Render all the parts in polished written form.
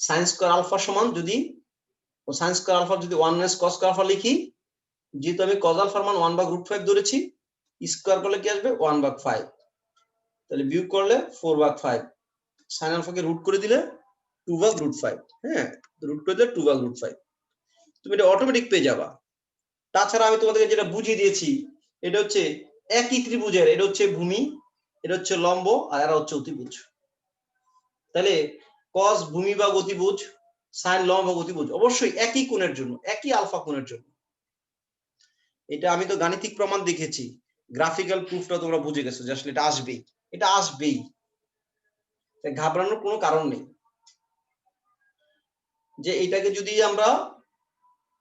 sin square alpha সমান যদি sin square alpha যদি 1 মাইনাস cos স্কয়ার আলফা লিখি, যেহেতু আমি cos আলফার মান 1/√5 ধরেছি, স্কয়ার করলে কি আসবে 1/5, তাহলে বিয়োগ করলে 4/5, sin আলফাকে রুট করে দিলে 2/√5, হ্যাঁ রুট করে দিলে 2/√5, তুমি এটা অটোমেটিক পেয়ে যাবা। তাছাড়া আমি তোমাদেরকে যেটা বুঝিয়ে দিয়েছি, এটা হচ্ছে একই ত্রিভুজের, এটা হচ্ছে ভূমি, এটা হচ্ছে লম্ব, আর এটা হচ্ছে অতিভুজ। তাহলে cos ভূমি বা অতিভুজ, sin লম্ব বা অতিভুজ অবশ্যই একই কোণের জন্য, একই আলফা কোণের জন্য। এটা আমি তো গাণিতিক প্রমাণ দেখেছি, গ্রাফিক্যাল প্রুফটা তোমরা বুঝে গেছো যে আসলে এটা আসবেই, এটা আসবেই, ঘাবড়ানোর কোনো কারণ নেই। যে এটাকে যদি আমরা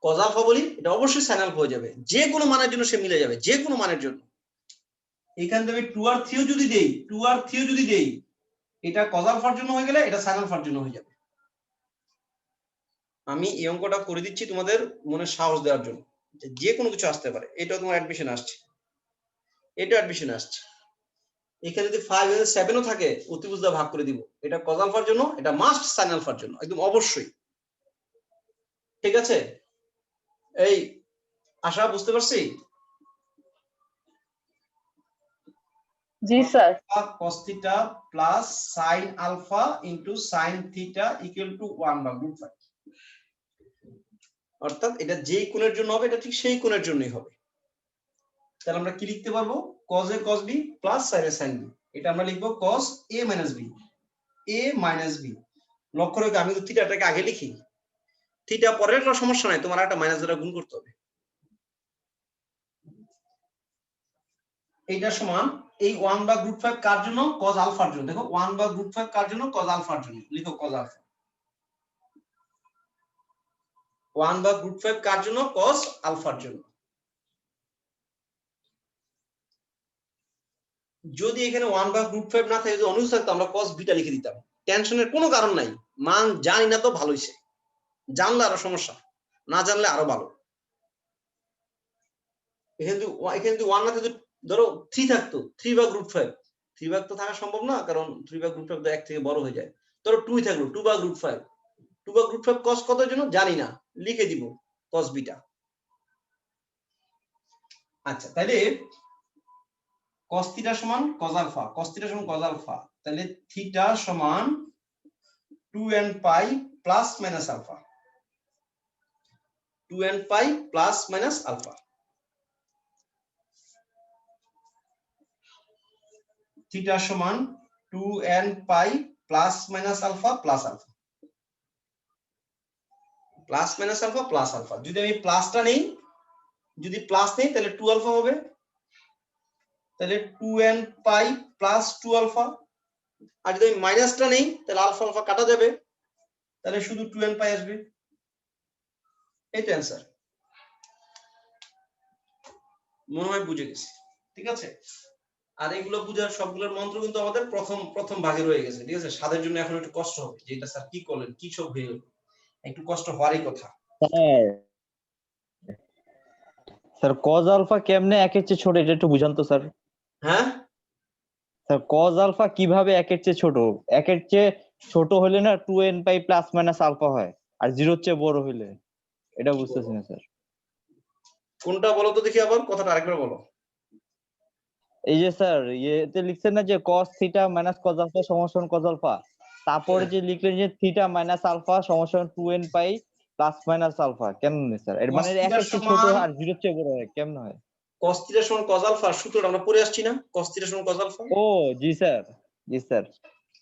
cos আলফা বলি, এটা অবশ্যই sin আলফা হয়ে যাবে, যে কোনো মানের জন্য সে মিলে যাবে, যে কোনো মানের জন্য। এখান থেকে 2r3 যদি দেই, 2r3 যদি দেই, এটা cos আলফার জন্য হয়ে গেলে এটা sin আলফার জন্য হয়ে যাবে। আমি এই অঙ্কটা করে দিচ্ছি তোমাদের মনে সাহস দেওয়ার জন্য, যে কোনো কিছু আসতে পারে। এটা তোমার অ্যাডমিশন আসছে, এটা অ্যাডমিশন আসছে, এখানে যদি 5 এবং 7 ও থাকে, অতিভুজ দ্বারা ভাগ করে দিব। এটা cos আলফার জন্য, এটা মাস্ট sin আলফার জন্য, একদম অবশ্যই। ঠিক আছে, এই আশা বুঝতে পারছি? জি sir. cos theta plus sin alpha into sin theta equal to 1/5, অর্থাৎ এটা যেই কোণের জন্য হবে, এটা ঠিক সেই কোণের জন্যই হবে। তাহলে আমরা কি লিখতে পারবো, cos a cos b plus sin a sin b, এটা আমরা লিখবো cos a minus b, a minus b। লক্ষ্য রেখে আমি তো থিটাটাকে আগে লিখি, থিটা পরের কোনো সমস্যা নাই, তোমার একটা মাইনাস দ্বারা গুণ করতে হবে। এইটা সমান এই 1/√5 কার জন্য, cos আলফার জন্য। দেখো 1/√5 কার জন্য, cos আলফার জন্য, লিখো cos আলফা। 1/√5 কার জন্য, cos আলফার জন্য। যদি এখানে 1/√5 না থাকে, যদি অনুজ থাকতো, আমরা cos বিটা লিখে দিতাম, টেনশনের কোনো কারণ নাই। মান জানি না তো ভালো হইছে, জানলে আরো সমস্যা, না জানলে আরো ভালো। এখানে যদি 1 না থাকতো, ধরো 3 থাকতো, 3/√5, 3 ভাগ তো থাকা সম্ভব না, কারণ 3/√5 তো 1 থেকে বড় হয়ে যায়। ধরো 2 থাকলো, 2/√5, 2/√5 cos কত জন্য জানি না, লিখে দিব cos বিটা। আচ্ছা, তাহলে cos থিটা সমান cos আলফা, cos থিটা সমান cos আলফা, তাহলে থিটা সমান 2n pi plus minus alpha, 2n pi plus minus alpha. Theta সমান 2n pi plus minus alpha plus alpha, plus minus alpha plus alpha. যদি আমি প্লাসটা নেই, যদি প্লাস নেই তাহলে 2 আলফা হবে, তাহলে 2n পাই প্লাস 2 আলফা। আর যদি আমি মাইনাসটা নেই, তাহলে আলফা আলফা কাটা যাবে, তাহলে শুধু 2n পাই আসবে। এই তো অ্যান্সার, মনে হয় বুঝে গেছি। ঠিক আছে, আর এগুলো বুঝার সবগুলোর মন্ত্র কিন্তু আমাদের প্রথম ভাগে রয়ে গেছে। ঠিক আছে, স্বাদের জন্য এখন একটু কষ্ট হবে, যে এটা স্যার কি করলেন, কি সব হয়ে গেল, একটু কষ্ট হওয়ারই কথা। স্যার cos আলফা কেমনে একের চেয়ে ছোট, এটা একটু বুঝান তো স্যার। হ্যাঁ স্যার cos আলফা কিভাবে একের চেয়ে ছোট, একের চেয়ে ছোট হলে না 2n pi plus minus alpha হয়, আর জিরোর চেয়ে বড় হলে, এটা বুঝতেছি না স্যার। কোনটা বলো তো দেখি, আবার কথাটা আরেকবার বলো। এই যে স্যার ইয়েতে লিখছেন না যে cos theta minus cos alpha সমান cos আলফা, তারপরে যে লিখলেন যে থিটা মাইনাস আলফা সমান 2n pi plus minus alpha, কেমনে স্যার? এর মানে একের চেয়ে ছোট আর জিরোর চেয়ে বড় হয়, কেমনে হয়? cos থিটা সমান cos আলফা সূত্রটা আমরা পড়ে আসছি না, cos থিটা সমান cos আলফা। ও জি স্যার, জি স্যার,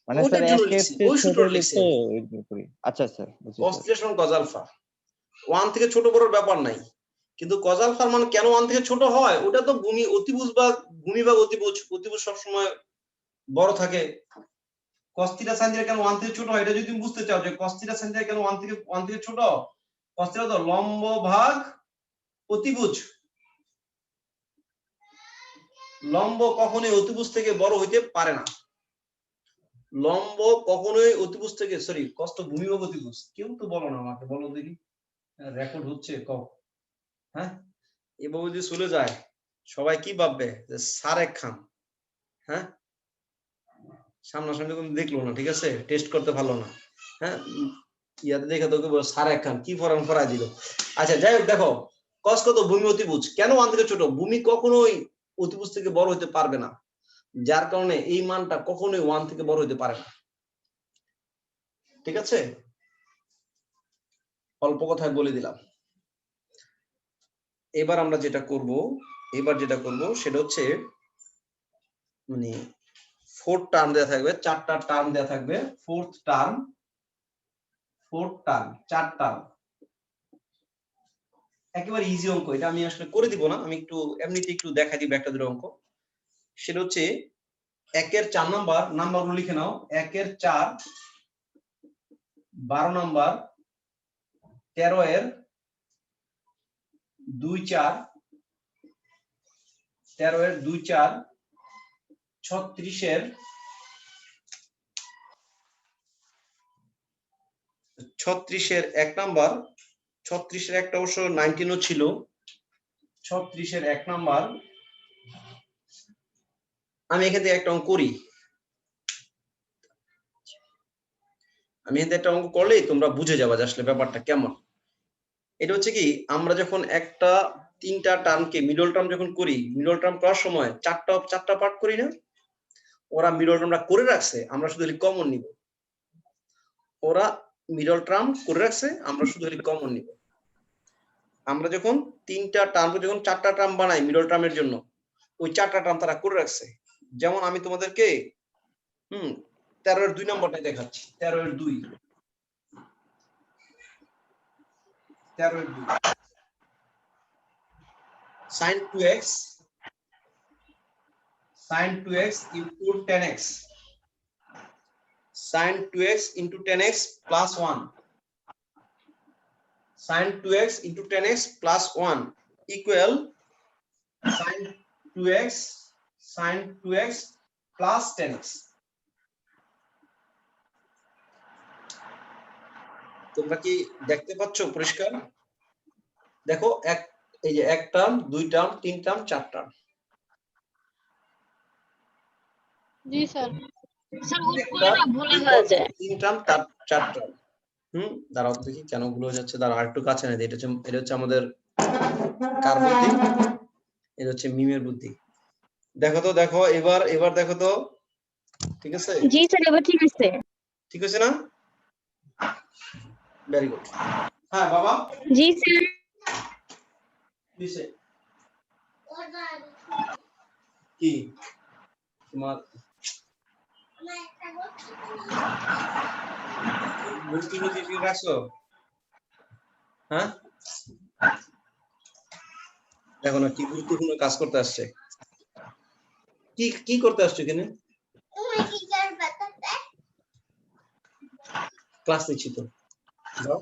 মানে স্যার ওইটার জন্য একের লিখছি, চেয়ে ওই ছোট সূত্রটা হলে লিখছি তো আমি। এরকম করি। আচ্ছা স্যার, বুঝছি cos স্যার। থিটা সমান cos আলফা, 1 থেকে ছোট বড়র ব্যাপার নাই, কিন্তু cos আলফার মান কেন 1 থেকে ছোট হয়, ওটা তো অতিভুজ বা ভূমি বা অতিভুজ, অতিভুজ সবসময় বড় থাকে। cos থিটা sin থিটা কেন 1 থেকে ছোট হয়, এটা যদি তুমি বুঝতে চাও যে cos থিটা sin থিটা কেন 1 থেকে ছোট, cos থিটা তো লম্ব ভাগ অতিভুজ, লম্ব কখনোই অতিভুজ থেকে বড় হইতে পারে না, লম্ব কখনোই অতিভুজ থেকে, সরি cos তো ভূমি ভাগ অতিভুজ। কেউ তো বলো না আমাকে, বলো দেখি, রেকর্ড হচ্ছে কও। হ্যাঁ, এভাবে যদি চলে যায় সবাই কি ভাববে, যে সারেক খান, হ্যাঁ সামনাসামনি কোনো দেখলো না, ঠিক আছে, টেস্ট করতে ভালো না। হ্যাঁ, ইয়াতে দেখে তোকে বল সারা খান কি ফরাম ফরাই দিল। আচ্ছা যাই হোক, দেখো কস কত ভূমি অতিভুজ, কেন 1 থেকে ছোট? ভূমি কখনোই অতিভুজ থেকে বড় হতে পারবে না, যার কারণে এই মানটা কখনোই 1 থেকে বড় হতে পারে না। ঠিক আছে, অল্প কথায় বলে দিলাম। এবার আমরা যেটা করব সেটা হচ্ছে মানে 4 টার্ম দেয়া থাকবে, 4টা টার্ম দেয়া থাকবে, 4th টার্ম 4 টার্ম। একেবারে ইজি অঙ্ক, এটা আমি আসলে করে দিব না, আমি একটু এমনিতে একটু দেখা দিব একটা দুটো অঙ্ক। সেটা হচ্ছে 1 এর 4 নাম্বারগুলো লিখে নাও। 1 এর 4, 12 নাম্বার, 13 এর 2 4, 13 এর 2 4, 36 এর 1 নাম্বার, 36 এর একটা অবশ্য 19ও ছিল, 36 এর 1 নাম্বার। আমি এখান থেকে একটা অঙ্ক করি, আমি এখান থেকে একটা অঙ্ক করলেই তোমরা বুঝে যাবে যে আসলে ব্যাপারটা কেমন। এটা হচ্ছে কি, আমরা যখন একটা 3টা টার্মকে মিডল টার্ম যখন করি, মিডল টার্ম করার সময় 4টা পার্ট করি না? ওরা মিডল টার্মটা করে রাখছে, আমরা শুধু কমন নিব। ওরা মিডল টার্ম করে রাখছে, আমরা শুধু কমন নিব। আমরা যখন 3টা টার্ম যখন 4টা টার্ম বানাই মিডল টার্মের জন্য, ওই 4টা টার্ম তারা করে রাখছে। যেমন আমি তোমাদেরকে 13 এর 2 নম্বরটাই দেখাচ্ছি। 13 এর 2 sin 2x into 10x, sin 2x into 10x plus 1, sin 2x into 10x plus 1 equal sin 2x plus 10x। তোমরা কি দেখতে পাচ্ছ পরিষ্কার? দেখো এই যে 1 টার্ম, 2 টার্ম, 3 টার্ম, 4 টার্ম। জি স্যার। স্যার উৎপলে না ভুলে হয়ে যায়। 3 টার্ম, 4 টার্ম। দাঁড়াও দেখি কেন ভুল হয়ে যাচ্ছে, দাঁড়াও একটু কাছে নেই। এটা হচ্ছে আমাদের কার বুদ্ধি? এটা হচ্ছে মিমের বুদ্ধি। দেখো তো, দেখো এবার দেখো তো, ঠিক আছে? জি স্যার, এবার ঠিক আছে। ঠিক আছে না? Very good. হ্যাঁ বাবা। জি স্যার। দিছে কি তোমার বুদ্ধি রাখছো? হ্যাঁ, দেখো না কি গুরুত্বপূর্ণ কাজ করতে আসছে। কি করতে আসছো এখানে? ক্লাস নিচ্ছি তো। যাও।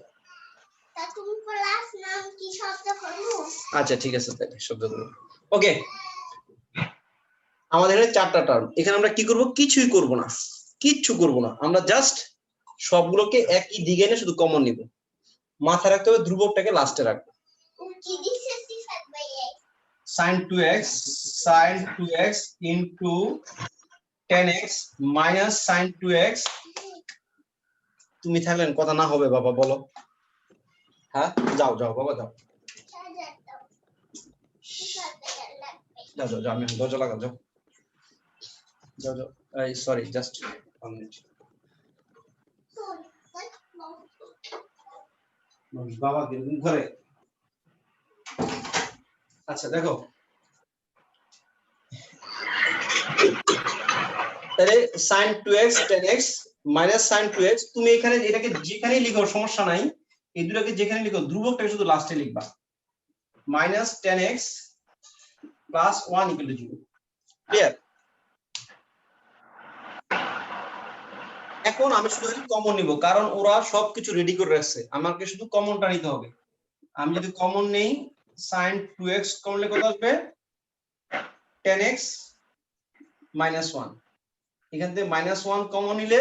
আচ্ছা ঠিক আছে, তাহলে শব্দ করো। ওকে, আমাদের এখানে 4টা টার্ম। এখানে আমরা কি করব? কিছুই করব না, কিচ্ছু করব না। আমরা জাস্ট সবগুলোকে একই দিকে এনে শুধু কমন নিব। মাথায় রাখতে হবে ধ্রুবকটাকে লাস্টে রাখবো। sin 2x into 10x minus sin 2x। তুমি থাকলেন কথা না হবে বাবা, বলো। হ্যাঁ যাও বাবা, যাও আমি দরজা লাগাও, যাও। Sorry, just 1 minute. বাবা ঘরে। আচ্ছা দেখো, তাহলে sin 2x 10x minus sin 2x, তুমি এখানে এটাকে যেখানেই লিখো সমস্যা নাই, এই দুটোকে যেখানে লিখো ধ্রুবকটাকে শুধু লাস্টে লিখবা। minus 10x plus 1 equal to 0। Clear? এখন আমি শুধু কমন নিব, কারণ ওরা সবকিছু রেডি করে রাখছে, আমাকে শুধু কমনটা নিতে হবে। আমি যদি কমন নেই, sin 2x কমন নিলে কত আসবে? 10x minus 1। এখান থেকে -1 কমন নিলে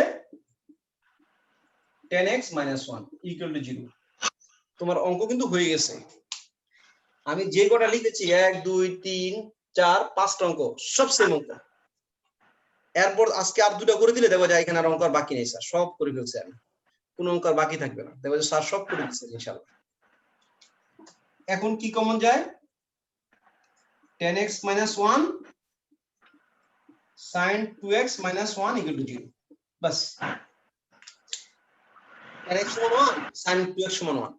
10x minus 1 equal to 0। তোমার অঙ্ক কিন্তু হয়ে গেছে। আমি যে কটা লিখেছি 1 2 3 4 5টা অঙ্ক সব সেম অঙ্ক। এরপর আজকে আর দুটো করে দিলে দেখো যে এখানে আর অঙ্ক আর বাকি নেই স্যার, সব করে ফেলছি আমি। কোনো অঙ্ক আর বাকি থাকবে না, দেখবে যে স্যার সব করে দিচ্ছেন ইনশাআল্লাহ। এখন কি কমন যায়, tan x minus 1 sin 2x minus 1 equal to 0, bus. tan x সমান 1 sin 2x সমান 1,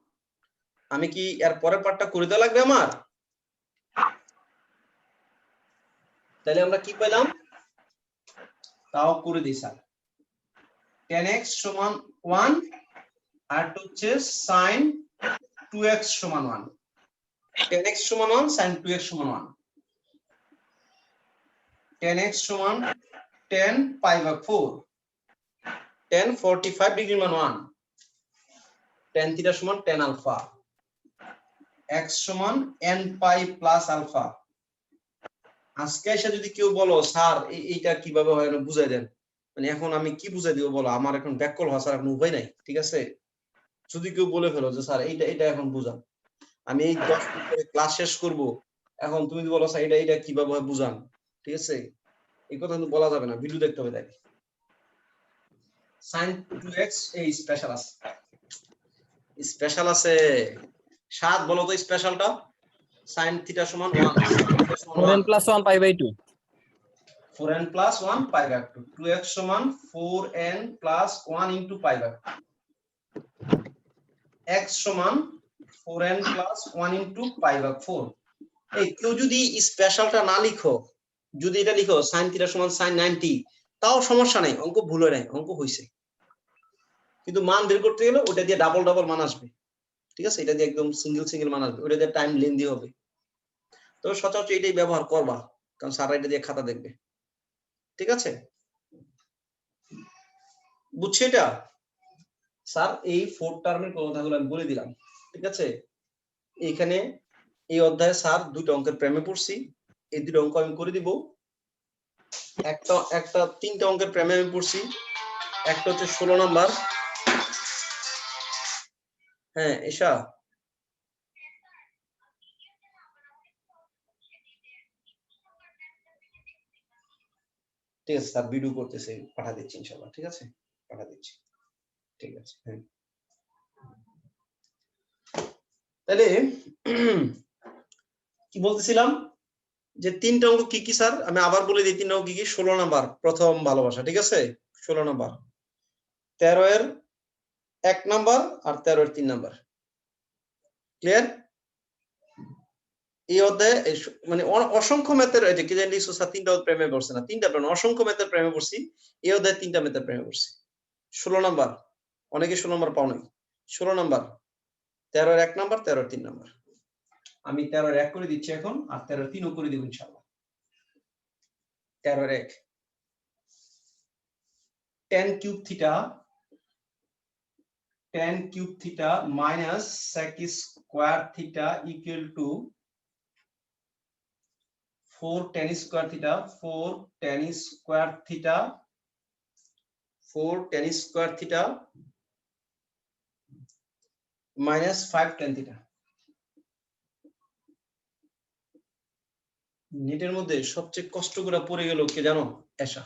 আমি কি এর পরের পার্টটা করে দেওয়া লাগবে আমার? তাহলে আমরা কি পেলাম, তাও করে দিই স্যার। tan x সমান 1 আর হচ্ছে sin 2x সমান 1, tan x সমান 1 sin 2x সমান 1, tan x সমান tan pi ভাগ 4, tan 45 ডিগ্রি মান 1, tan থিটা সমান tan আলফা, x সমান n pi প্লাস আলফা। আজকে এসে যদি কেউ বলো স্যার এইটা কিভাবে হয় না বুঝাই দেন, মানে এখন আমি কি বুঝাই দিব বলো, আমার এখন ব্যাককল হওয়া ছাড়া কোনো উপায় নাই, ঠিক আছে? যদি কেউ বলে ফেলো যে স্যার এইটা এখন বুঝান, আমি এই 10 মিনিট পরে ক্লাস শেষ করব, এখন তুমি যদি বলো স্যার এইটা কিভাবে হয় বুঝান, ঠিক আছে? এই কথা কিন্তু বলা যাবে না, ভিডিও দেখতে হবে। তাই sin 2x এই স্পেশাল আছে, স্পেশাল আছে 7, বলো তো স্পেশালটা। sin থিটা সমান 1, 4n plus 1 pi by 2, 4n plus 1 pi by 2, 2x সমান 4n plus 1 into pi by 2, x সমান 4n plus 1 into pi by 4। এই কেউ যদি স্পেশালটা না লিখো, যদি এটা লিখো sin থিটা সমান sin 90, তাও সমস্যা নাই, অঙ্ক ভুল হয় নাই, অঙ্ক হইছে। কিন্তু মান বের করতে গেলে ওটা দিয়ে ডাবল ডাবল মান আসবে, ঠিক আছে? এটা দিয়ে একদম সিঙ্গেল সিঙ্গেল মান আসবে, ওটা দিয়ে টাইম লেন্দি হবে। তবে সচরাচর এটাই ব্যবহার করবা, কারণ স্যার এটা দিয়ে খাতা দেখবে, ঠিক আছে? বুঝছি এটা স্যার, এই 4 টার্মের কথাগুলো আমি বলে দিলাম, ঠিক আছে? এইখানে এই অধ্যায়ে স্যার দুটো অঙ্কের প্রেমে পড়ছি, এই দুটো অঙ্ক আমি করে দিব। একটা 3টা অঙ্কের প্রেমে আমি পড়ছি, একটা হচ্ছে 16 নাম্বার। হ্যাঁ এশা, ঠিক আছে স্যার, ভিডিও করতেছে, পাঠা দিচ্ছি ইনশাআল্লাহ, ঠিক আছে? পাঠা দিচ্ছি, ঠিক আছে। হ্যাঁ তাহলে কি বলতেছিলাম, যে 3টা অঙ্ক কি কি স্যার, আমি আবার বলে দিই 3টা অঙ্ক কি কি। 16 নাম্বার প্রথম ভালোবাসা, ঠিক আছে? 16 নাম্বার, 13 এর 1 নাম্বার আর 13 এর 3 নাম্বার, ক্লিয়ার? এই অধ্যায়ে মানে অসংখ্য ম্যাথের এই যে কি জানি স্যার 3টা প্রেমে পড়ছে না, 3টা প্রেমে, অসংখ্য ম্যাথের প্রেমে পড়ছি, এই অধ্যায়ে 3টা ম্যাথের প্রেমে পড়ছি। 16 নাম্বার, অনেকে 16 নাম্বার পাও নাই। 16 নাম্বার 13 এর 1 নাম্বার, 13 এর 3 নাম্বার। আমি 13 এর 1 করে দিচ্ছি এখন, আর 13 এর 3 ও করে দেব ইনশাআল্লাহ। 13 এর 1, tan cube theta minus sec square theta equal to 4 tan square theta, 4 tan square theta, 4 tan square theta minus 5 tan theta। নেটের মধ্যে সবচেয়ে কষ্ট করে পড়ে গেল কে জানো? এশা।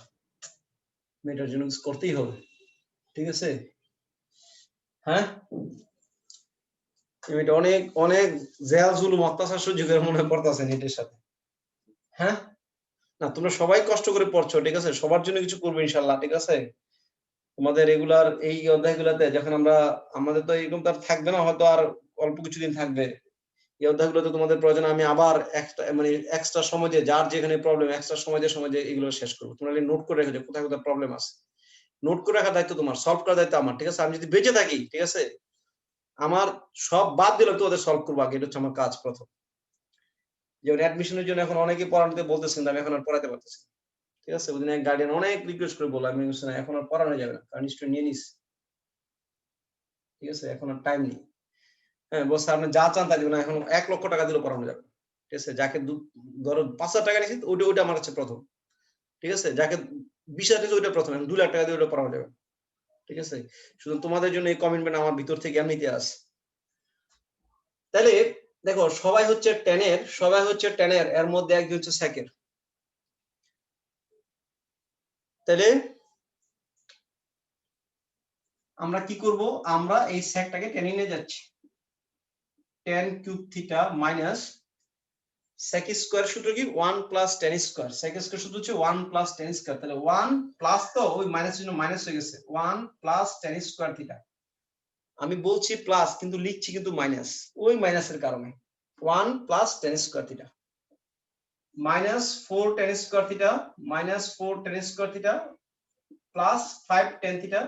মেয়েটার জন্য কিছু করতেই হবে, ঠিক আছে? হ্যাঁ এটা অনেক অনেক জেল জুলুম অত্যাচার সহ্য করে মনে পড়তেছে নেটের সাথে। হ্যাঁ না, তোমরা সবাই কষ্ট করে পড়ছো, ঠিক আছে? সবার জন্য কিছু করবো ইনশাআল্লাহ, ঠিক আছে? তোমাদের রেগুলার এই অধ্যায়গুলোতে যখন আমাদের তো এরকম তো আর থাকবে না, হয়তো আর অল্প কিছুদিন থাকবে। এই অধ্যায়গুলোতে তোমাদের প্রয়োজন আমি আবার মানে এক্সট্রা সময় দিয়ে, যার যেখানে প্রবলেম এক্সট্রা সময় দিয়ে এগুলো শেষ করবো। তোমরা নোট করে রেখো যে কোথায় কোথায় প্রবলেম আছে, নোট করে রাখার দায়িত্ব তোমার, সলভ করার দায়িত্ব আমার, ঠিক আছে? আমি যদি বেঁচে থাকি, ঠিক আছে, আমার সব বাদ দিলে তো ওদের সলভ করবো আগে, এটা হচ্ছে আমার কাজ প্রথম। যেমন অ্যাডমিশনের জন্য এখন অনেকে পড়ানোতে বলতেছেন, আমি এখন আর পড়াতে পারতেছি, ঠিক আছে? ওদিন এক গার্ডিয়ান অনেক রিকোয়েস্ট করে বললাম, আমি না এখন আর পড়ানো যাবে না, কারণ স্টুডেন্ট নিয়ে নিস, ঠিক আছে? এখন আর টাইম নেই। হ্যাঁ বলছে আপনি যা চান তাই দিবেন না, এখন 1 লক্ষ টাকা দিলেও পড়ানো যাবে, ঠিক আছে? যাকে ধরো 5,000 টাকা নিয়েছি ওইটা আমার কাছে প্রথম, ঠিক আছে? যাকে 20,000 দিয়েছে ওইটা প্রথম, 2 লাখ টাকা দিয়ে ওইটা পড়ানো যাবে, ঠিক আছে? শুধু তোমাদের জন্য এই কমিটমেন্ট আমার ভিতর থেকে এমনিতে আছে। তাহলে দেখো সবাই হচ্ছে টেনের, এর মধ্যে একজন হচ্ছে সেকের। তাহলে আমরা কি করব, আমরা এই সেকটাকে টেনে নিয়ে যাচ্ছি। tan cube theta minus sec square সূত্র কি 1 plus tan square, sec square সূত্র হচ্ছে 1 প্লাস tan স্কয়ার, তাহলে 1 প্লাস তো ওই মাইনাস জন্য মাইনাস হয়ে গেছে, 1 প্লাস tan স্কয়ার থিটা। আমি বলছি প্লাস কিন্তু লিখছি কিন্তু মাইনাস, ওই মাইনাসের কারণে 1 plus tan square theta minus 4 tan square theta minus 4 tan square theta plus 5 tan theta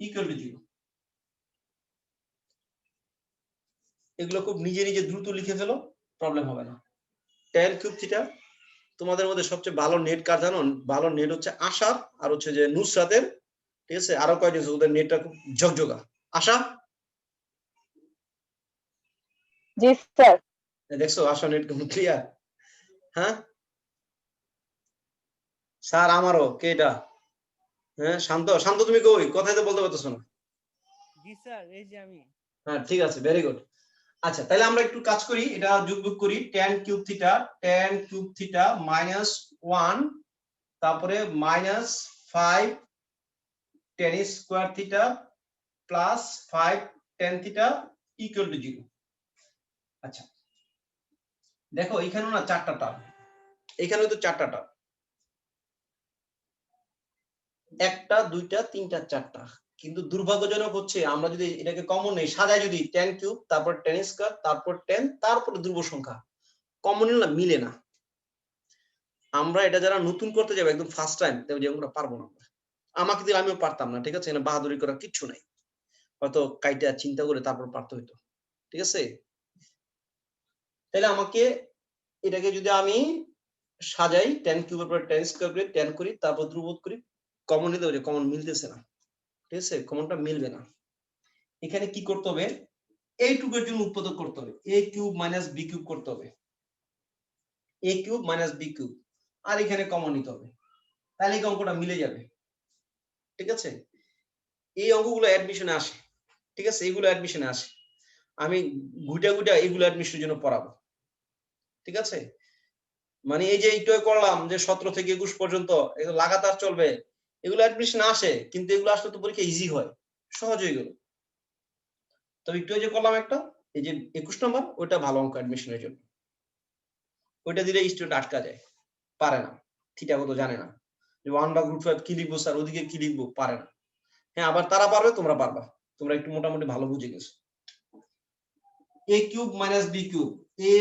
equal two 0। এগুলো খুব নিজে নিজে দ্রুত লিখে ফেলো, প্রবলেম হবে না। tan কিউব থিটা, তোমাদের মধ্যে সবচেয়ে ভালো নেট কার জানো? ভালো নেট হচ্ছে আশার আর হচ্ছে যে নুসরাতের, ঠিক আছে? আরো কয়জন আছে ওদের নেটটা খুব ঝকঝকা। আশা, জি স্যার। দেখছো আশা নেট খুব ক্লিয়ার। হ্যাঁ স্যার আমারও কে এটা? হ্যাঁ শান্ত, শান্ত তুমি কই? কথাই তো বলতে পারতেছো না। জি স্যার, এই যে আমি। হ্যাঁ ঠিক আছে, ভেরি গুড। আচ্ছা তাহলে আমরা একটু কাজ করি, এটা যোগ করি। tan কিউব থিটা মাইনাস 1 তারপরে minus 5 tan square theta plus 5 tan theta equal two 0। আচ্ছা দেখো এখানেও না চারটা টার্ম, এখানেও তো চারটা টার্ম, একটা দুইটা তিনটা চারটা, কিন্তু দুর্ভাগ্যজনক হচ্ছে আমরা যদি এটাকে কমন নেই, সাজায় যদি tan কিউব তারপর tan স্কয়ার তারপর tan তারপর ধ্রুব সংখ্যা, কমন নিলে মিলে না। আমরা এটা যারা নতুন করতে যাবে একদম ফার্স্ট টাইম, তবে আমরা পারবো না। আমাকে দিলে আমিও পারতাম না, ঠিক আছে? এখানে বাহাদুরি করার কিচ্ছু নাই, হয়তো কাইটা চিন্তা করে তারপর পারতে হইতো, ঠিক আছে? তাহলে আমাকে এটাকে যদি আমি সাজাই tan কিউবের পর tan স্কয়ার করে tan করি তারপর ধ্রুবক করি, কমন নিতে হবে, কমন মিলতেছে না, ঠিক আছে? কমনটা মিলবে না। এখানে কি করতে হবে, এইটুকুর জন্য উৎপাদক করতে হবে, a cube minus b cube করতে হবে, a cube minus b cube, আর এখানে কমন নিতে হবে, তাহলে এই অঙ্কটা মিলে যাবে, ঠিক আছে? এই অঙ্কগুলো অ্যাডমিশনে আসে, ঠিক আছে? এইগুলো অ্যাডমিশনে আসে, আমি গুটা এইগুলো অ্যাডমিশনের জন্য পড়াবো, ঠিক আছে? মানে এই যে একটু করলাম যে 17 থেকে 21 পর্যন্ত এগুলো লাগাতার চলবে, এগুলো অ্যাডমিশন আসে, কিন্তু এগুলো আসলে তো পরীক্ষা ইজি হয়, সহজ হয়ে গেল। তবে একটু যে করলাম একটা, এই যে 21 নম্বর, ওইটা ভালো অঙ্ক অ্যাডমিশনের জন্য, ওইটা দিলে স্টুডেন্ট আটকা যায়, পারে না, থিটা কত জানে না, যে 1/√5 কি লিখবো স্যার, ওদিকে কি লিখবো, পারে না। হ্যাঁ আবার তারা পারবে, তোমরা পারবা, তোমরা একটু মোটামুটি ভালো বুঝে গেছো। a cube minus b cube, a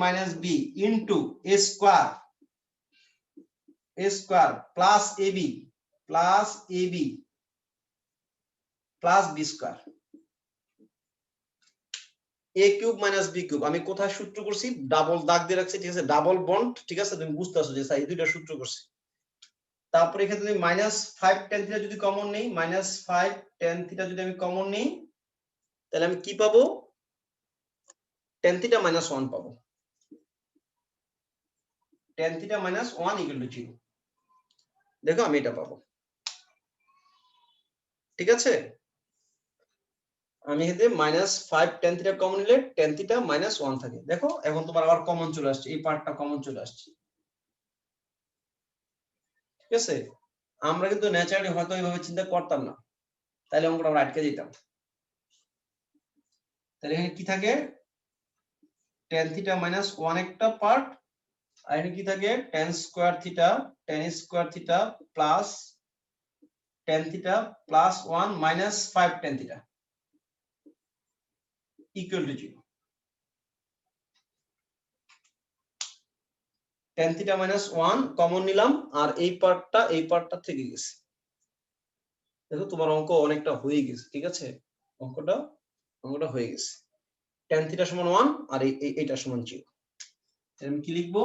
minus b into a square plus ab plus b square, a cube minus b cube. আমি কোথায় সূত্র করছি, ডাবল দাগ দিয়ে রাখছি, ঠিক আছে? ডাবল বন্ড, ঠিক আছে? তুমি বুঝতে পারছো যে স্যার এই দুইটা সূত্র করছি। তারপরে এখানে তুমি মাইনাস 5 tan থিটা যদি কমন নেই, মাইনাস 5 tan থিটা যদি আমি কমন নেই, তাহলে আমি কি পাবো, tan থিটা মাইনাস 1 পাবো, tan theta minus 1 equal to 0। দেখো আমি এটা পাবো, ঠিক আছে? আমি এতে মাইনাস 5 tan থিটা কমন নিলে tan থিটা মাইনাস 1 থাকে। দেখো এখন তোমার আবার কমন চলে আসছে, এই পার্টটা কমন চলে আসছে, ঠিক আছে? আমরা কিন্তু ন্যাচারালি হয়তো এইভাবে চিন্তা করতাম না, তাহলে অঙ্কটা আমরা আটকে যেতাম। তাহলে এখানে কি থাকে, tan থিটা মাইনাস 1 একটা পার্ট, আর এখানে কি থাকে, tan square theta plus tan theta plus 1 minus 5 tan theta equal two 0। tan theta minus 1 common নিলাম, আর এই পার্টটা থেকে গেছে। দেখো তোমার অঙ্ক অনেকটা হয়ে গেছে, ঠিক আছে? অঙ্কটা হয়ে গেছে। tan থিটা সমান 1 আর এইটা সমান 0। আমি কি লিখবো,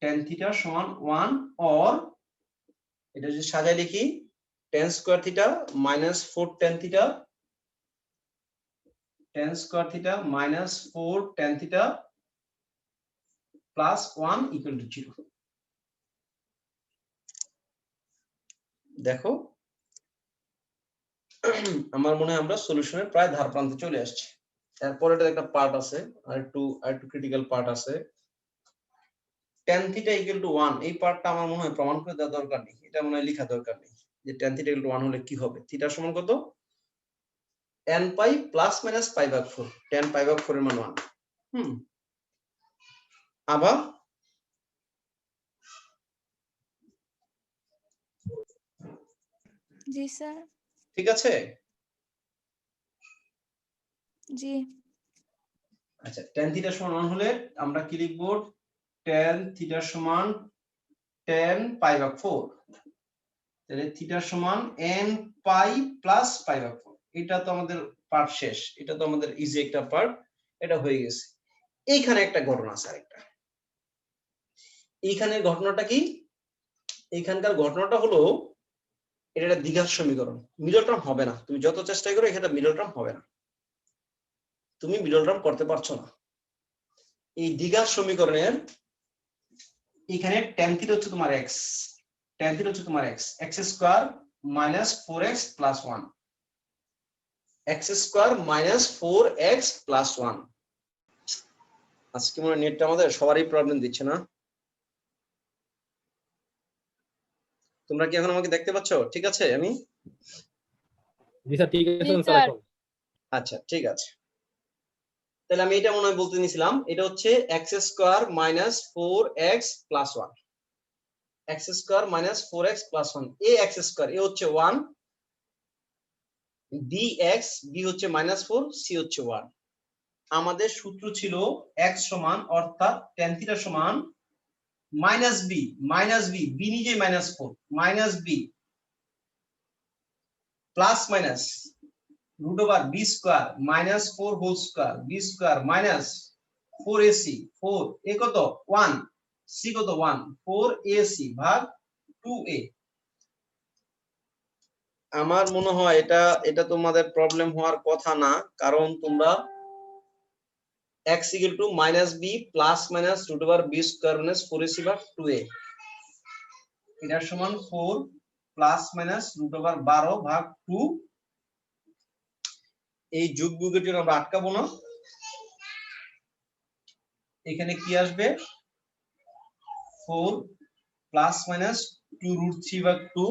tan থিটা সমান 1 অর, এটা যদি সাজায় লিখি, tan square theta minus 4 tan theta minus 4 tan theta plus 1 equal to 0। দেখো আমার মনে হয় আমরা সলিউশনের প্রায় ধার প্রান্তে চলে আসছি। এরপর এটা একটা পার্ট আছে, আর একটু ক্রিটিক্যাল পার্ট আছে। tan থিটা ইকুয়াল টু 1 এই পার্টটা আমার মনে হয় প্রমাণ করে দেওয়া দরকার নেই, এটা মনে হয় লেখা দরকার নেই যে tan থিটা ইকুয়াল টু 1 হলে কি হবে। থিটা সমান কত? n পাই প্লাস মাইনাস পাই ভাগ 4, tan পাই ভাগ 4 এর মান 1। আবার জি স্যার। ঠিক আছে। জি। আচ্ছা, tan থিটা সমান 1 হলে আমরা কি লিখব? tan থিটা সমান tan পাই ভাগ 4, তাহলে থিটা সমান n পাই প্লাস পাই ভাগ 4। এটা তো আমাদের পার্ট শেষ, এটা তো আমাদের ইজি একটা পার্ট, এটা হয়ে গেছে। এইখানে একটা ঘটনা আছে আরেকটা। এইখানে ঘটনাটা কি? এইখানকার ঘটনাটা হলো এটা একটা দ্বিঘাত সমীকরণ, মিডল টার্ম হবে না। তুমি যত চেষ্টা করো এখানে মিডল টার্ম হবে না, তুমি মিডল টার্ম করতে পারছো না। এই দ্বিঘাত সমীকরণের এখানে tan থিটা হচ্ছে তোমার x, tan থিটা হচ্ছে তোমার x square minus 4x plus 1, x square minus 4x plus 1। আজকে মনে হয় নেটটা আমাদের সবারই প্রবলেম দিচ্ছে না? তোমরা কি এখন আমাকে দেখতে পাচ্ছ? ঠিক আছে আমি? জি স্যার ঠিক আছে জি স্যার স্যার। এখন। আচ্ছা ঠিক আছে, তাহলে আমি এটা মনে হয় বলতে নিছিলাম, এটা হচ্ছে x square minus 4x plus 1, x square minus 4x plus 1, a x square, a হচ্ছে 1, bx, b হচ্ছে মাইনাস 4, c হচ্ছে 1। আমাদের সূত্র ছিল x সমান অর্থাৎ tan থিটা সমান মাইনাস b, b নিজে minus 4, minus b plus minus root over b square minus 4 whole square, b square minus 4ac, 4 a কত 1, c কত 1, 4ac ভাগ 2a। আমার মনে হয় এটা এটা তোমাদের প্রবলেম হওয়ার কথা না, কারণ তোমরা x equal to minus b plus minus root over b square minus 4ac ভাগ 2a, এটার সমান 4 প্লাস মাইনাস রুট ওভার 12 ভাগ 2। এই যোগ বিয়োগের জন্য আমরা আটকাবো না, এখানে কি আসবে 4 প্লাস মাইনাস 2 রুট 3 ভাগ 2।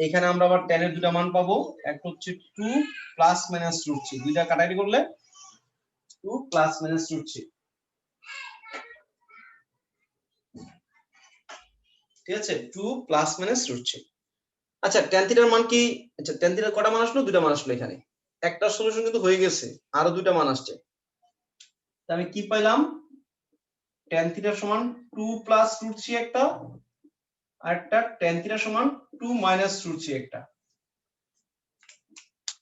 এখানে আমরা আবার tan এর দুটো মান পাবো, একটা হচ্ছে 2 প্লাস মাইনাস রুট 3, দুইটা কাটাকাটি করলে 2 প্লাস মাইনাস রুট 3, ঠিক আছে 2 প্লাস মাইনাস রুট 3। আচ্ছা tan থিটার মান কি? আচ্ছা tan থিটার কটা মান আসলো? দুটো মান আসলো এখানে, একটা সলিউশন কিন্তু হয়ে গেছে, আরো দুটো মান আসছে। তা আমি কি পাইলাম? tan থিটা সমান 2 প্লাস রুট 3 একটা, আর একটা tan থিটা সমান 2 মাইনাস রুট 3 একটা।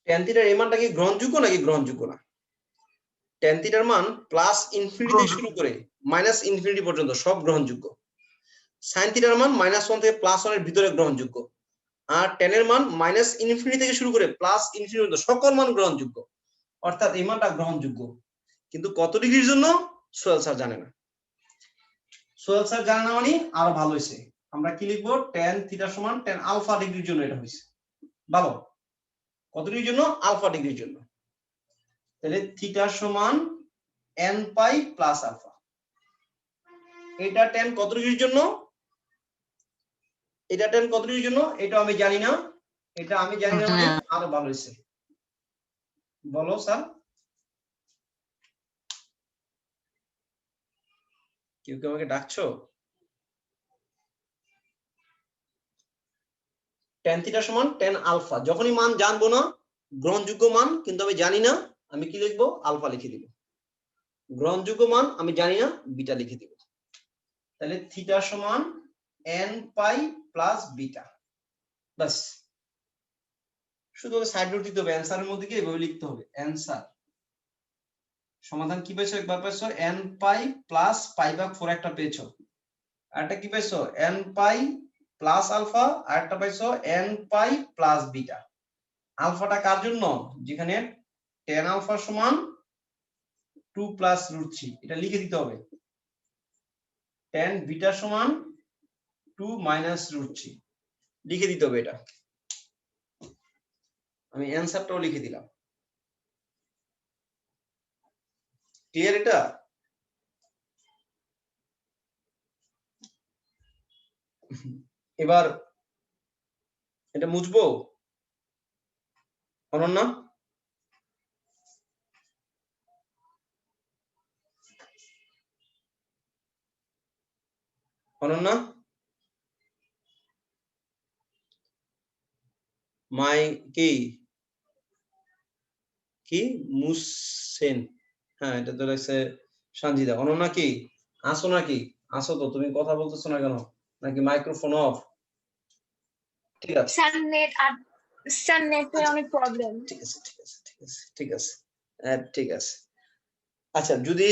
tan থিটার এই মানটা কি গ্রহণযোগ্য নাকি গ্রহণযোগ্য না? tan থিটার মান প্লাস ইনফিনিটি থেকে শুরু করে মাইনাস ইনফিনিটি পর্যন্ত সব গ্রহণযোগ্য। sin থিটার মান -1 থেকে +1 এর ভিতরে গ্রহণযোগ্য, আর tan এর মান মাইনাস ইনফিনিটি থেকে শুরু করে প্লাস ইনফিনিটি পর্যন্ত সকল মান গ্রহণযোগ্য। অর্থাৎ এই মানটা গ্রহণযোগ্য, কিন্তু কত ডিগ্রির জন্য সোহেল স্যার জানে না। সোহেল স্যার জানে না মানে আরো ভালো হয়েছে, আমরা কি লিখবো? tan থিটা সমান tan আলফা ডিগ্রির জন্য এটা হয়েছে। ভালো, কত ডিগ্রির জন্য? আলফা ডিগ্রির জন্য। তাহলে থিটা সমান n পাই প্লাস আলফা। এটা tan কত ডিগ্রির জন্য? এটা tan কত ডিগ্রির জন্য? এটা আমি জানি না, এটা আমি জানি না মানে আরো ভালো হয়েছে। বলো স্যার, কেউ কেউ আমাকে ডাকছো? tan থিটা সমান tan আলফা, যখনই মান জানবো না গ্রহণযোগ্য মান কিন্তু আমি জানি না, আমি কি লিখবো? আলফা লিখে দিব। গ্রহণযোগ্য মান আমি জানি না, বিটা লিখে দিব। তাহলে থিটা সমান n পাই প্লাস বিটা, বাস। শুধু সাইড নোট দিতে হবে, অ্যানসারের মধ্যে কি এভাবে লিখতে হবে, অ্যানসার সমাধান কি পেয়েছো? একবার পেয়েছো n পাই প্লাস পাই ভাগ 4 একটা পেয়েছো, আরেকটা কি পেয়েছো? n পাই প্লাস আলফা, আরেকটা পেয়েছো n পাই প্লাস বিটা। আলফাটা কার জন্য? যেখানে tan আলফা সমান 2 প্লাস রুট 3, এটা লিখে দিতে হবে। tan বিটা সমান 2 মাইনাস রুট 3 লিখে দিতে হবে। এটা আমি অ্যানসারটাও লিখে দিলাম। ক্লিয়ার এটা? এবার এটা মুছবো অনন্যা? অনন্যা মাই কি কি মুসেন, হ্যাঁ এটা তো লাগছে সঞ্জিদা। অনন্যা কি আসো নাকি? আসো তো, তুমি কথা বলতেছো না কেন? নাকি মাইক্রোফোন অফ? ঠিক আছে স্যার নেটের অনেক প্রবলেম। ঠিক আছে ঠিক আছে ঠিক আছে ঠিক আছে ঠিক আছে। আচ্ছা যদি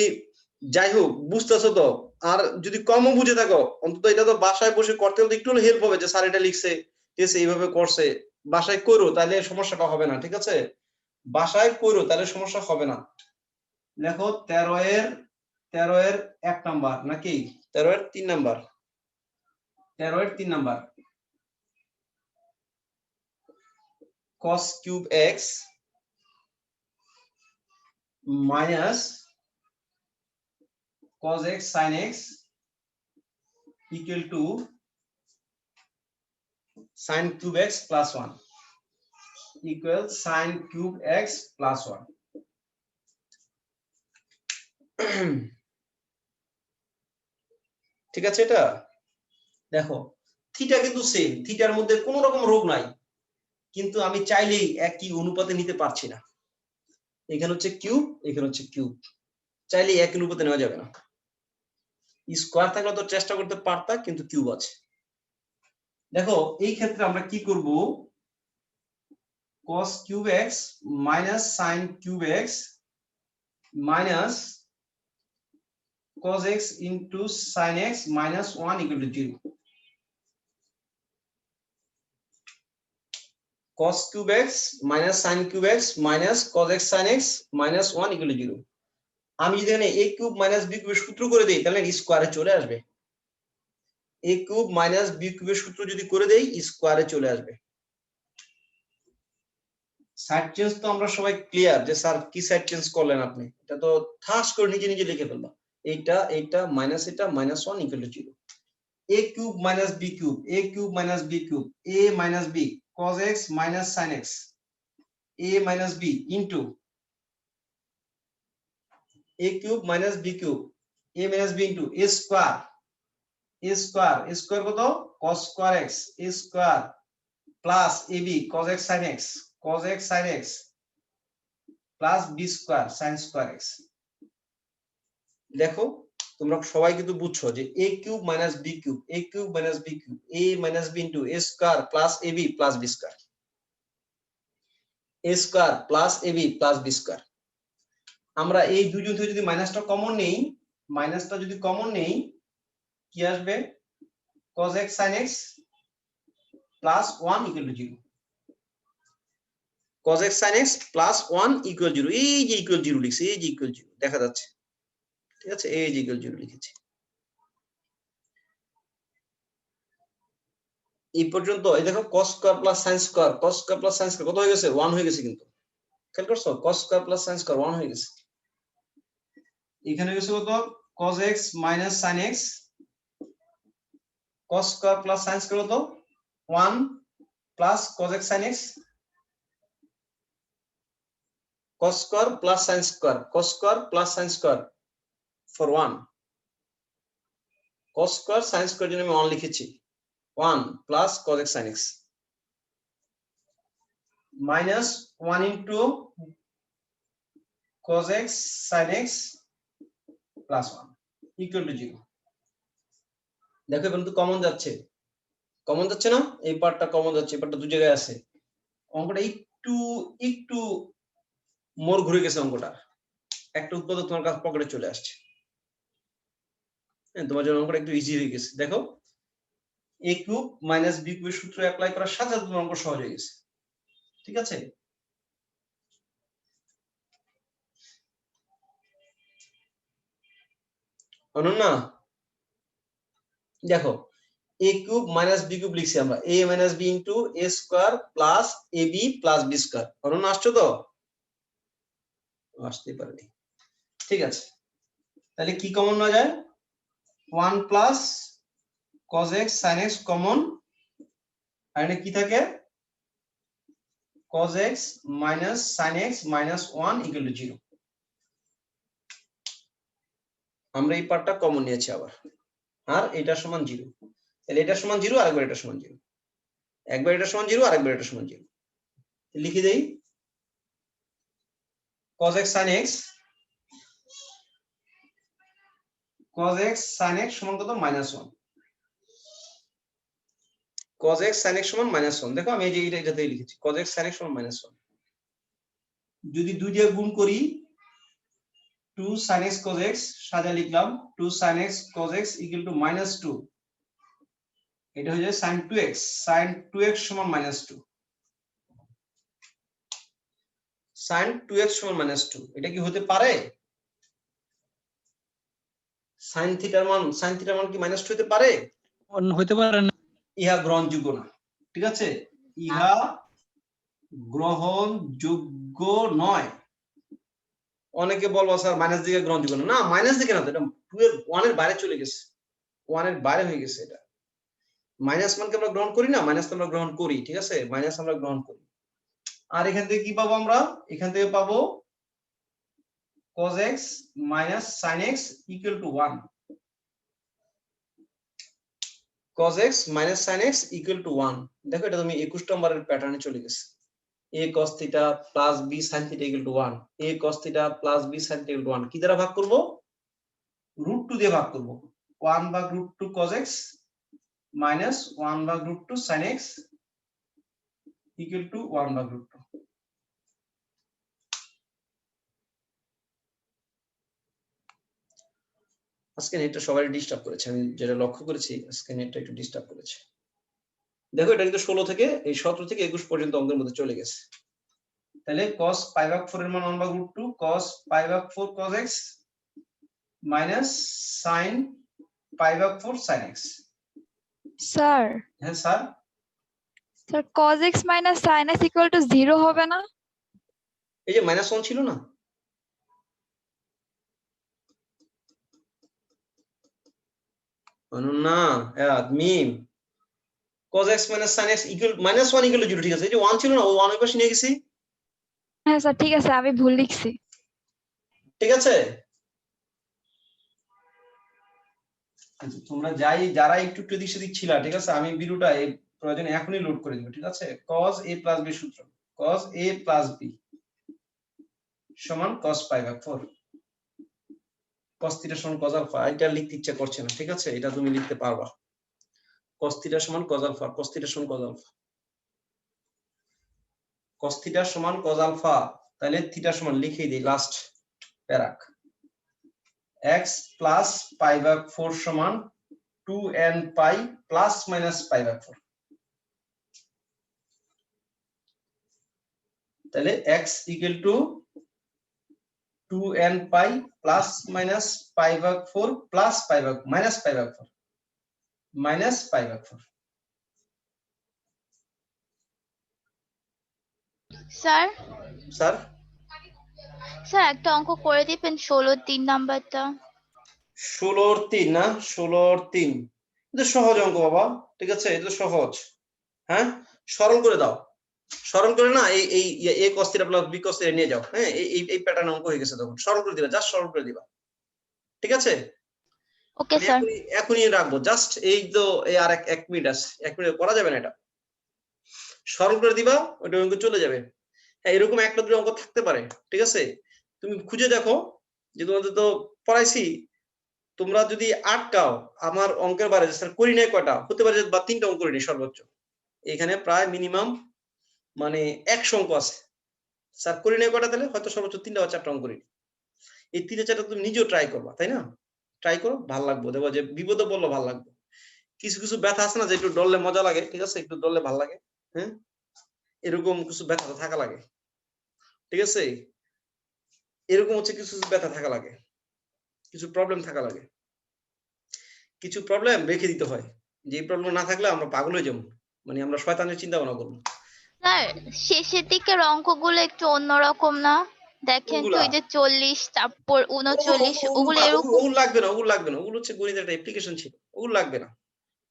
যাই হোক বুঝতেছো তো, আর যদি কমও বুঝে থাকো অন্তত এটা তো বাসায় বসে করতে হলে একটু হেল্প হবে, যে স্যার এটা লিখছে, ঠিক আছে এইভাবে করছে, বাসায় করো তাহলে সমস্যাটা হবে না। ঠিক আছে বাসায় করো তাহলে সমস্যা হবে না। দেখো 13 এর 1 নাম্বার নাকি 13 এর 3 নাম্বার, 13 এর 3 number cos cube x minus cos x sin x equal to sin cube x plus 1 equal sin cube x plus 1 ঠিক আছে। এটা দেখো থিটা কিন্তু সেম, থিটার মধ্যে কোনো রকম রোগ নাই, কিন্তু আমি চাইলেই একই অনুপাতে নিতে পারছি না। এখানে হচ্ছে কিউব, এখানে হচ্ছে কিউব, চাইলেই একই অনুপাতে নেওয়া যাবে না। স্কোয়ার থাকলে তো চেষ্টা করতে পারতা, কিন্তু কিউব আছে। দেখো এই ক্ষেত্রে আমরা কি করব, cos cube x minus sin cube x minus cos x into sin x minus 1 equal to 0. cos cube x minus sin cube x minus cos x sin x minus 1 equal to 0. আমি যদি এখানে a cube minus b কিউবের সূত্র করে দেই তাহলে স্কোয়ারে চলে আসবে। a কিউব মাইনাস b কিউবের সূত্র যদি করে দেই স্কোয়ারে চলে আসবে। সাইড চেঞ্জ তো আমরা সবাই ক্লিয়ার, যে স্যার কি সাইড চেঞ্জ করলেন আপনি, এটা তো ঠাস করে নিজে নিজে লিখে ফেলবা। এইটা মাইনাস এটা minus 1 equal to 0। a cube minus b cube, a cube minus b cube, a minus b cos x minus sin x, a minus b into a cube minus b cube, a minus b into a square, a square কত cos square x, a square plus ab cos x sin x, cos x sin x plus b square sin square x। দেখো তোমরা সবাই কিন্তু বুঝছো যে a cube minus b cube, a cube minus b cube, a minus b into a square plus ab plus b square, a square plus ab plus b square. আমরা এই দুইজন থেকে যদি মাইনাসটা কমন নেই, মাইনাসটা যদি কমন নেই কি আসবে, cos x sin x plus 1 equal to 0, cos x sin x plus 1 equal 0। এই যে ইকুয়াল 0 লিখছি, এই যে ইকুয়াল 0 দেখা যাচ্ছে, ঠিক আছে এই যে ইকুয়াল 0 লিখেছি। এই পর্যন্ত এই দেখো cos square plus sin square, cos square plus sin square কত হয়ে গেছে, 1 হয়ে গেছে। কিন্তু খেয়াল করছো cos square plus sin square 1 হয়ে গেছে। এখানে গেছে কত, cos x minus sin x, cos square plus sin square কত 1 plus cos x sin x, cos square plus sin square, cos square plus sin square for 1, cos square sin square জন্য আমি 1 লিখেছি, 1 plus cos x sin x minus 1 into cos x sin x plus 1 equal to 0। দেখো এখন তো common যাচ্ছে, common যাচ্ছে না, এই পার্টটা কমন যাচ্ছে, এই পার্টটা দুই জায়গায় আছে। অঙ্কটা একটু একটু মোড় ঘুরে গেছে, অঙ্কটা একটা উৎপাদক তোমার কাছে পকেটে চলে আসছে। হ্যাঁ তোমার জন্য অঙ্কটা একটু ইজি হয়ে গেছে। দেখো a কিউব মাইনাস b কিউবের সূত্র অ্যাপ্লাই করার সাথে সাথে তোমার অঙ্ক সহজ হয়ে গেছে। ঠিক আছে অনন্যা, দেখো a cube minus b cube লিখছি আমরা, a minus b into a square plus ab plus b square. Ananya আসছো তো? আসতে পারেনি, ঠিক আছে। তাহলে কি কমন নেওয়া যায়, 1 plus cos x sin x common, আর এখানে কি থাকে cos x minus sin x minus 1 equal to 0। আমরা এই পার্টটা কমন নিয়েছি আবার, আর এটা সমান 0। তাহলে এটা সমান 0, আরেকবার এটা সমান 0, একবার এটা সমান 0, আরেকবার এটা সমান 0। লিখে দেই cos x sin x, cos x sin x সমান কত -1, cos x sin x সমান -1। দেখো আমি এই যে এটাতে লিখেছি cos x sin x সমান -1। যদি 2 দিয়ে গুণ করি 2 sin x cos x, সাজায় লিখলাম 2 sin x cos x equal to -2, এটা হয়ে যায় sin 2x, sin 2x সমান -2, sin 2x সমান -2। এটা কি হতে পারে? sin থিটার মান কি -2 হতে পারে? হইতে পারে না। ইহা গ্রহণযোগ্য না, ঠিক আছে, ইহা গ্রহণযোগ্য নয়। অনেকে বলবো স্যার মাইনাস দিকে গ্রহণযোগ্য না, মাইনাস দিকে না, তো এটা 2 এর 1 এর বাইরে চলে গেছে, 1 এর বাইরে হয়ে গেছে। এটা মাইনাস মানকে আমরা গ্রহণ করি না, মাইনাস আমরা গ্রহণ করি, ঠিক আছে, মাইনাস আমরা গ্রহণ করি। আর এখান থেকে কি পাবো আমরা? এখান থেকে পাবো cos x minus sin x equal to 1, cos x minus sin x equal to 1। দেখো এটা তুমি 21 নম্বরের প্যাটার্নে চলে গেছে। a cos theta plus b sin theta equal to 1, a cos theta plus b sin theta equal to 1 কি দ্বারা ভাগ করব? √2 দিয়ে ভাগ করব। 1 ভাগ √2 cos x minus 1 ভাগ √2 sin x equal to 1 ভাগ √2। আজকে নেটটা সবাই ডিস্টার্ব করেছে, আমি যেটা লক্ষ্য করেছি আজকে নেটটা একটু ডিস্টার্ব করেছে। দেখো এটা কিন্তু 16 থেকে এই 17 থেকে 21 পর্যন্ত অঙ্কের মধ্যে চলে গেছে। তাহলে cos π/4 এর মান 1 ভাগ √2 cos π/4 cos x minus sin π/4 sin x। Sir হ্যাঁ sir, sir cos x minus sin x equal to 0 হবে না? এই যে -1 ছিল না, না মিম, cos x minus sin x equal -1 equal to 0, ঠিক আছে, এই যে 1 ছিল না, ও 1 এর পাশে নিয়ে গেছি, হ্যাঁ স্যার ঠিক আছে, আমি ভুল লিখছি। ঠিক আছে। তোমরা যারা একটু এদিক সেদিক ছিলা, ঠিক আছে, আমি ভিডিওটা এই প্রয়োজনে এখনই লোড করে দিব, ঠিক আছে। cos a plus b সূত্র, cos a plus b সমান cos π/4, cos থিটা সমান cos আলফা। এটা লিখতে ইচ্ছা করছে না, ঠিক আছে, এটা তুমি লিখতে পারবা, cos থিটা সমান cos আলফা, cos থিটা সমান cos আলফা, cos থিটা সমান cos আলফা। তাহলে থিটা সমান লিখেই দেই লাস্ট প্যারাক, x plus π/4 সমান 2n পাই প্লাস মাইনাস π/4। তাহলে x equal to 2n pi plus minus π/4 plus minus π/4 minus π/4। Sir sir sir একটা অঙ্ক করে দিবেন 16-3 নাম্বারটা। 16-3 না, 16-3 এটা সহজ অঙ্ক বাবা, ঠিক আছে, এটা সহজ। হ্যাঁ, সরল করে দাও, সরল করে না এই a cos θ plus b cos θ নিয়ে যাও। হ্যাঁ, এই প্যাটার্ন অঙ্ক হয়ে গেছে, তখন সরল করে দিবা, জাস্ট সরল করে দিবা, ঠিক আছে। Okay sir. এখনই রাখবো, জাস্ট এই তো এই আর 1 মিনিট আছে, 1 মিনিট করা যাবে না, এটা সরল করে দিবা, ওটা অঙ্ক চলে যাবে। হ্যাঁ, এরকম একটা দুটো অঙ্ক থাকতে পারে, ঠিক আছে, তুমি খুঁজে দেখো, যে তোমাদের তো পড়াইছি, তোমরা যদি আটকাও আমার অঙ্কের বারে স্যার করি নাই কয়টা, হতে পারে বা 3টা অঙ্ক করিনি সর্বোচ্চ, এখানে প্রায় মিনিমাম মানে 100 অঙ্ক আছে, স্যার করি নাই কয়টা, তাহলে হয়তো সর্বোচ্চ 3টা বা 4টা অঙ্ক করিনি। এই 3টা 4টা তুমি নিজেও ট্রাই করবা, তাই না, ট্রাই করো, ভালো লাগবে, দেখো যে বিপদে পড়লে ভালো লাগবে। কিছু কিছু ব্যথা আছে না যে একটু ডরলে মজা লাগে, ঠিক আছে, একটু ডরলে ভালো লাগে। হ্যাঁ, এরকম কিছু ব্যথা থাকা লাগে, ঠিক আছে, এরকম হচ্ছে কিছু ব্যথা থাকা লাগে, কিছু প্রবলেম থাকা লাগে, কিছু প্রবলেম রেখে দিতে হয়, যে প্রবলেম না থাকলে আমরা পাগল হয়ে যাবো, মানে আমরা শয়তানের চিন্তা ভাবনা করবো। স্যার শেষের দিকের অঙ্কগুলো একটু অন্যরকম না, দেখেন তো, এই যে 40 তারপর 39 ওগুলো এরকম। ওগুলো লাগবে না, ওগুলো লাগবে না, ওগুলো হচ্ছে গণিতের একটা অ্যাপ্লিকেশন ছিল, ওগুলো লাগবে না,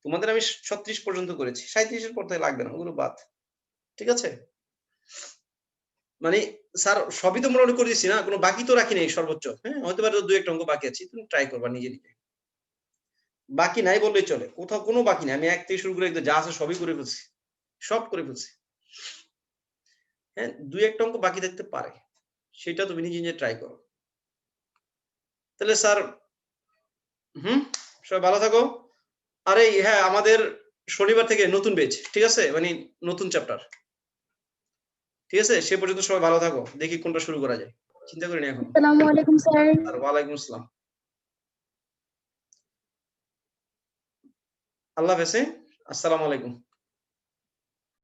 তোমাদের আমি 36 পর্যন্ত করেছি, 37 এর পর থেকে লাগবে না, ওগুলো বাদ। ঠিক আছে, মানে স্যার সবই তো মোটামুটি করে দিচ্ছি না, কোনো বাকি তো রাখি নাই সর্বোচ্চ। হ্যাঁ, হতে পারে দুই একটা অঙ্ক বাকি আছে, তুমি ট্রাই করবা নিজে নিজে। বাকি নাই বললেই চলে, কোথাও কোনো বাকি নাই। আমি এক থেকে শুরু করে একদম যা আছে সবই করে ফেলছি, সব করে ফেলছি। হ্যাঁ, দুই একটা অঙ্ক বাকি থাকতে পারে, সেটা তুমি নিজে নিজে ট্রাই করো। তাহলে স্যার সবাই ভালো থাকো। আরে হ্যাঁ, আমাদের শনিবার থেকে নতুন বেচ, ঠিক আছে, মানে নতুন চ্যাপ্টার। ঠিক আছে, সে পর্যন্ত সবাই ভালো থাকো, দেখি কোনটা শুরু করা যায়, চিন্তা করি না এখন। আসসালামু আলাইকুম স্যার। আর ওয়ালাইকুম আসসালাম, আল্লাহ হাফেজ। আসসালামু আলাইকুম।